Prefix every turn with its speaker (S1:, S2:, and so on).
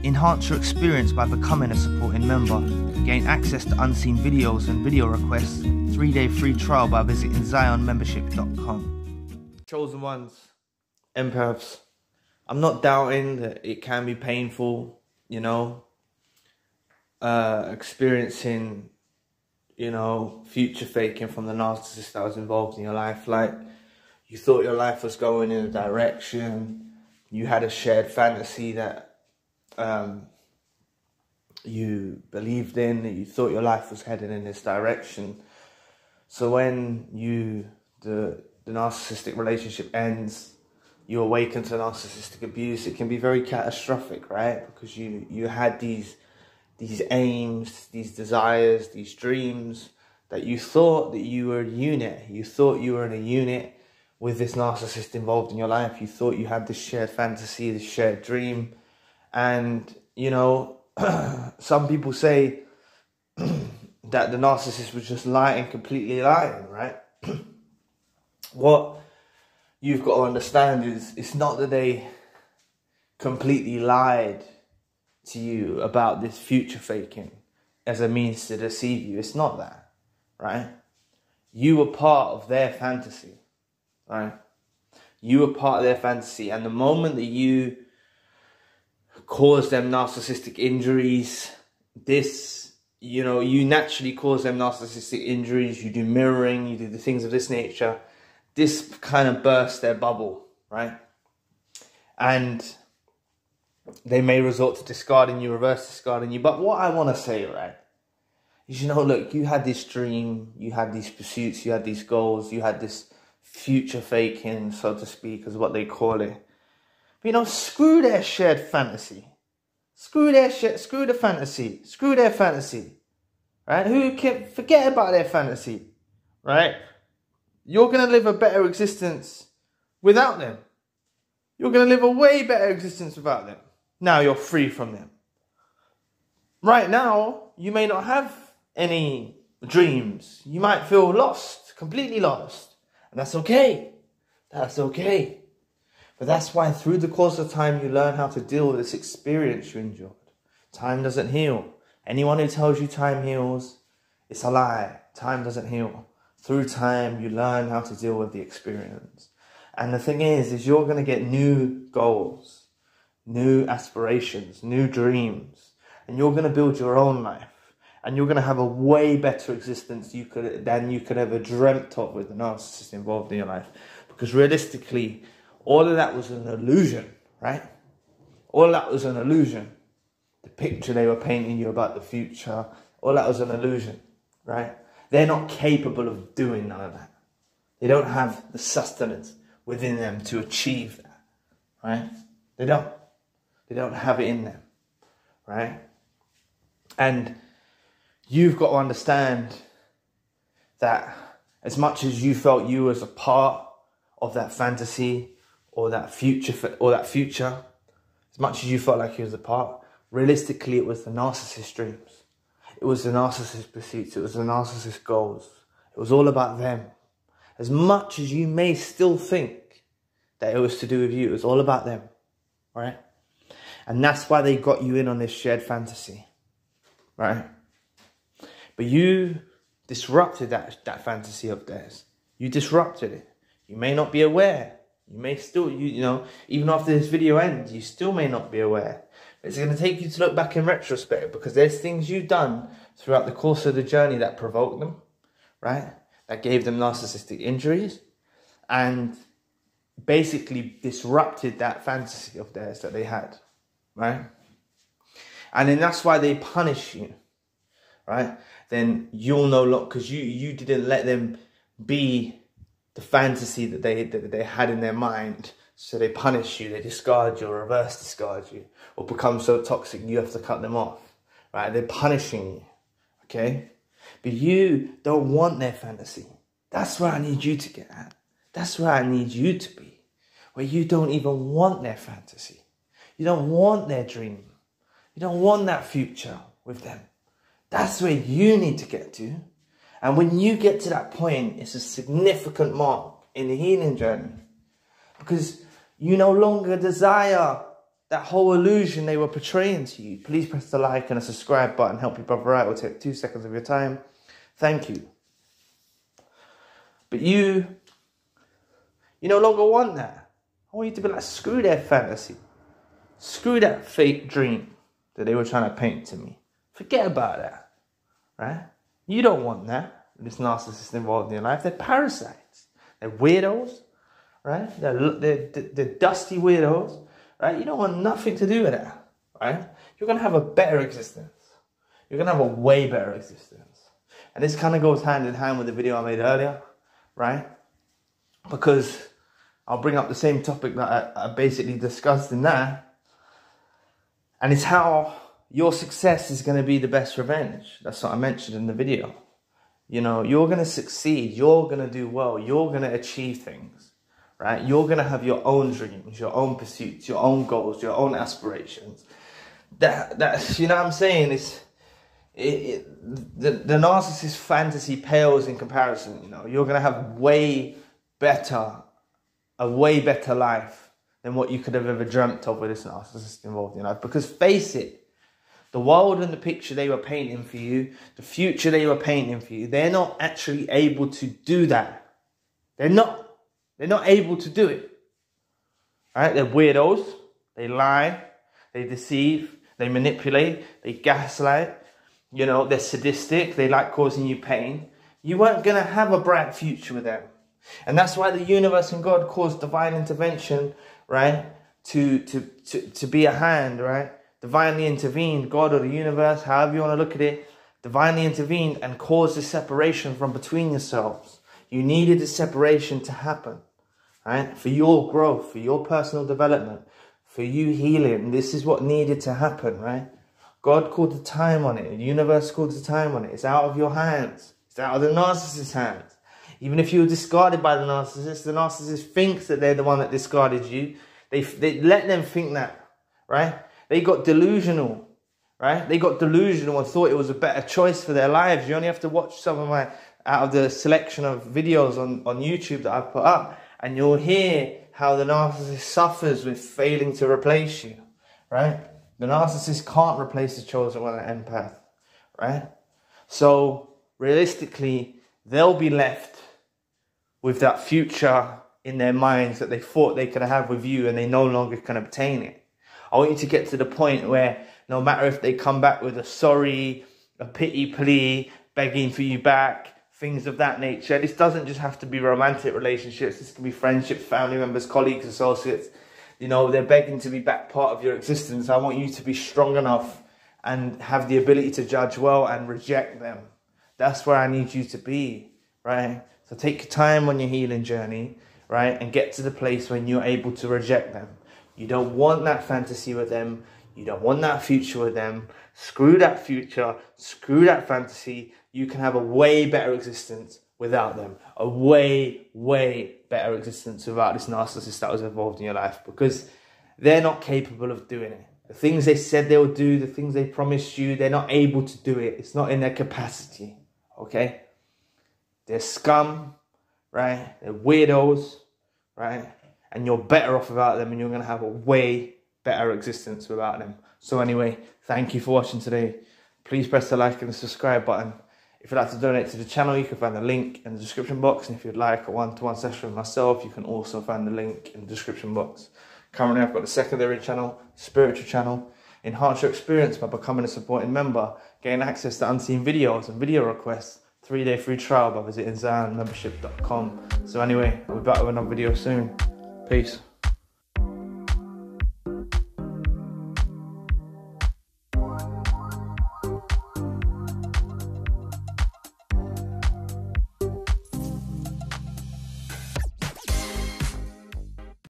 S1: Enhance your experience by becoming a supporting member. Gain access to unseen videos and video requests. 3-day free trial by visiting zionmembership.com. Chosen ones, empaths. I'm not doubting that it can be painful, you know, experiencing, you know, future faking from the narcissist that was involved in your life. Like, you thought your life was going in a direction, you had a shared fantasy that you believed in, that you thought your life was headed in this direction. So when the narcissistic relationship ends, you awaken to narcissistic abuse, it can be very catastrophic, right? Because you had these aims, these desires, these dreams, that you thought that you were a unit. You thought you were in a unit with this narcissist involved in your life. You thought you had this shared fantasy, this shared dream. And, you know, some people say that the narcissist was just lying, completely lying, right? What you've got to understand is it's not that they completely lied to you about this future faking as a means to deceive you. It's not that, right? You were part of their fantasy, right? You were part of their fantasy, and the moment that you cause them narcissistic injuries, you know, you naturally cause them narcissistic injuries, you do mirroring, you do the things of this nature, this kind of bursts their bubble, right? And they may resort to discarding you, reverse discarding you. But what I want to say, right, is, you know, look, you had this dream, you had these pursuits, you had these goals, you had this future faking, so to speak, is what they call it. But, you know, screw their shared fantasy. Screw their fantasy. Screw their fantasy. Right? Who can forget about their fantasy? Right? You're going to live a better existence without them. You're going to live a way better existence without them. Now you're free from them. Right now, you may not have any dreams. You might feel lost, completely lost. And that's okay. That's okay. But that's why through the course of time, you learn how to deal with this experience you endured. Time doesn't heal. Anyone who tells you time heals, it's a lie. Time doesn't heal. Through time, you learn how to deal with the experience. And the thing is you're going to get new goals, new aspirations, new dreams. And you're going to build your own life. And you're going to have a way better existence than you could ever dreamt of with the narcissist involved in your life. Because realistically, all of that was an illusion, right? All of that was an illusion. The picture they were painting you about the future, all that was an illusion, right? They're not capable of doing none of that. They don't have the sustenance within them to achieve that, right? They don't. They don't have it in them, right? And you've got to understand that as much as you felt you was a part of that fantasy or that future, as much as you felt like you was a part, realistically it was the narcissist dreams. It was the narcissist pursuits. It was the narcissist goals. It was all about them. As much as you may still think that it was to do with you, it was all about them, right? And that's why they got you in on this shared fantasy, right? But you disrupted that fantasy of theirs. You disrupted it. You may not be aware. You may still, you know, even after this video ends, you still may not be aware. It's going to take you to look back in retrospect, because there's things you've done throughout the course of the journey that provoked them, right? That gave them narcissistic injuries and basically disrupted that fantasy of theirs that they had, right? And then that's why they punish you, right? Then you'll no longer, because you didn't let them be the fantasy that they had in their mind. So they punish you, they discard you, or reverse discard you, or become so toxic you have to cut them off, right? They're punishing you, okay? But you don't want their fantasy. That's where I need you to get at. That's where I need you to be, where you don't even want their fantasy. You don't want their dream. You don't want that future with them. That's where you need to get to. And when you get to that point, it's a significant mark in the healing journey. Because you no longer desire that whole illusion they were portraying to you. Please press the like and a subscribe button. Help your brother out. It will take 2 seconds of your time. Thank you. But you no longer want that. I want you to be like, screw their fantasy. Screw that fake dream that they were trying to paint to me. Forget about that, right? You don't want that. This narcissist involved in your life. They're parasites. They're weirdos, right? They're dusty weirdos, right? You don't want nothing to do with that, right? You're going to have a better existence. You're going to have a way better existence. And this kind of goes hand in hand with the video I made earlier, right? Because I'll bring up the same topic that I basically discussed in that. And it's how your success is going to be the best revenge. That's what I mentioned in the video. You know, you're going to succeed. You're going to do well. You're going to achieve things, right? You're going to have your own dreams, your own pursuits, your own goals, your own aspirations. That you know what I'm saying? The narcissist fantasy pales in comparison. You know, you're going to have a way better life than what you could have ever dreamt of with this narcissist involved in your life. Because face it, the world and the picture they were painting for you, the future they were painting for you, they're not actually able to do that. They're not able to do it. Right? They're weirdos. They lie. They deceive. They manipulate. They gaslight. You know, they're sadistic. They like causing you pain. You weren't going to have a bright future with them. And that's why the universe and God caused divine intervention, right? To be a hand, right? Divinely intervened, God or the universe, however you want to look at it, divinely intervened and caused this separation from between yourselves. You needed this separation to happen, right? For your growth, for your personal development, for you healing. This is what needed to happen, right? God called the time on it. The universe called the time on it. It's out of your hands. It's out of the narcissist's hands. Even if you were discarded by the narcissist thinks that they're the one that discarded you. They let them think that, right? They got delusional, right? They got delusional and thought it was a better choice for their lives. You only have to watch some of my, out of the selection of videos on YouTube that I've put up, and you'll hear how the narcissist suffers with failing to replace you, right? The narcissist can't replace the chosen one, an empath, right? So realistically, they'll be left with that future in their minds that they thought they could have with you, and they no longer can obtain it. I want you to get to the point where no matter if they come back with a sorry, a pity plea, begging for you back, things of that nature. This doesn't just have to be romantic relationships. This can be friendships, family members, colleagues, associates. You know, they're begging to be back part of your existence. I want you to be strong enough and have the ability to judge well and reject them. That's where I need you to be, right? So take your time on your healing journey, right? And get to the place when you're able to reject them. You don't want that fantasy with them. You don't want that future with them. Screw that future. Screw that fantasy. You can have a way better existence without them. A way, way better existence without this narcissist that was involved in your life. Because they're not capable of doing it. The things they said they would do, the things they promised you, they're not able to do it. It's not in their capacity. Okay? They're scum, right? They're weirdos, right? And you're better off without them, and you're going to have a way better existence without them. So anyway, thank you for watching today. Please press the like and the subscribe button. If you'd like to donate to the channel, you can find the link in the description box. And if you'd like a one-to-one session with myself, you can also find the link in the description box. Currently, I've got the secondary channel, spiritual channel. Enhance your experience by becoming a supporting member. Gain access to unseen videos and video requests. 3-day free trial by visiting ZionMembership.com. So anyway, I'll be back with another video soon. Peace.